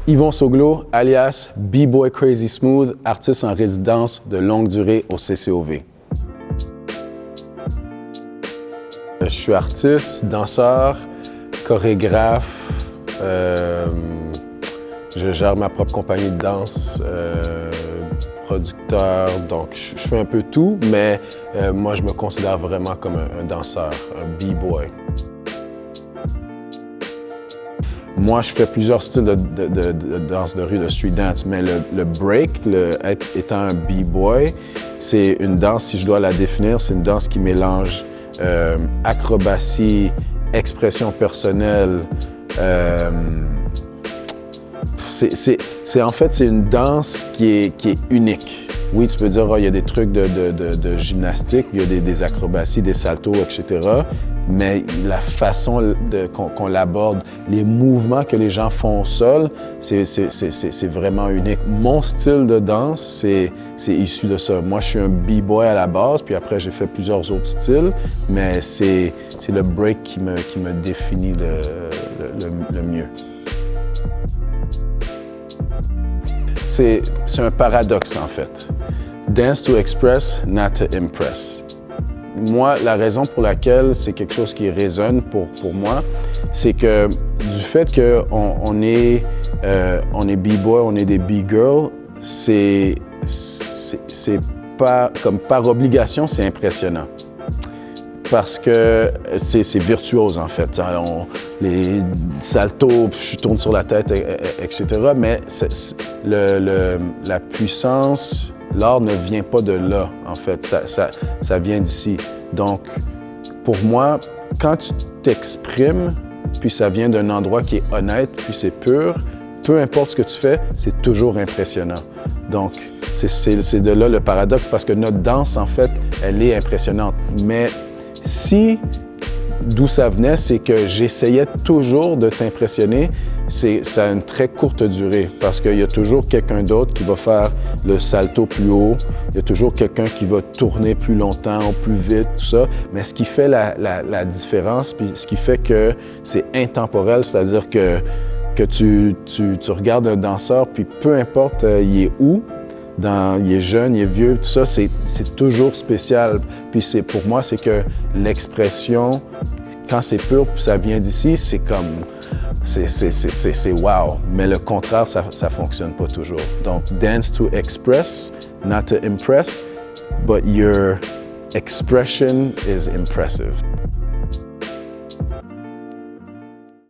Yvon Soglo, alias B-Boy Crazy Smooth, artiste en résidence de longue durée au CCOV. Je suis artiste, danseur, chorégraphe, je gère ma propre compagnie de danse, producteur, donc je fais un peu tout, mais moi je me considère vraiment comme un danseur, un B-Boy. Moi, je fais plusieurs styles de danse de rue, de street dance, mais le break, étant un b-boy, c'est une danse, si je dois la définir, c'est une danse qui mélange acrobatie, expression personnelle. En fait, c'est une danse qui est unique. Oui, tu peux dire, il y a des trucs de gymnastique, il y a des acrobaties, des saltos, etc. Mais la façon qu'on l'aborde, les mouvements que les gens font au sol, c'est vraiment unique. Mon style de danse, c'est issu de ça. Moi, je suis un b-boy à la base, puis après, j'ai fait plusieurs autres styles, mais c'est le break qui me définit le mieux. C'est un paradoxe, en fait. Dance to express, not to impress. Moi, la raison pour laquelle c'est quelque chose qui résonne pour moi, c'est que du fait qu'on est b-boy, on est des b-girls, c'est pas comme par obligation, c'est impressionnant. Parce que c'est virtuose, en fait. Les saltos, je tourne sur la tête, etc. Mais la puissance, l'art ne vient pas de là, en fait. Ça vient d'ici. Donc, pour moi, quand tu t'exprimes, puis ça vient d'un endroit qui est honnête, puis c'est pur, peu importe ce que tu fais, c'est toujours impressionnant. Donc, c'est de là le paradoxe, parce que notre danse, en fait, elle est impressionnante. Mais d'où ça venait, c'est que j'essayais toujours de t'impressionner. Ça a une très courte durée parce qu'il y a toujours quelqu'un d'autre qui va faire le salto plus haut. Il y a toujours quelqu'un qui va tourner plus longtemps ou plus vite, tout ça. Mais ce qui fait la différence, puis ce qui fait que c'est intemporel, c'est-à-dire que tu regardes un danseur, puis peu importe il est où, il est jeune, il est vieux, tout ça, c'est toujours spécial. Puis pour moi, c'est que l'expression, quand c'est pur, puis ça vient d'ici, c'est comme, c'est wow. Mais le contraire, ça fonctionne pas toujours. Donc, dance to express, not to impress, but your expression is impressive.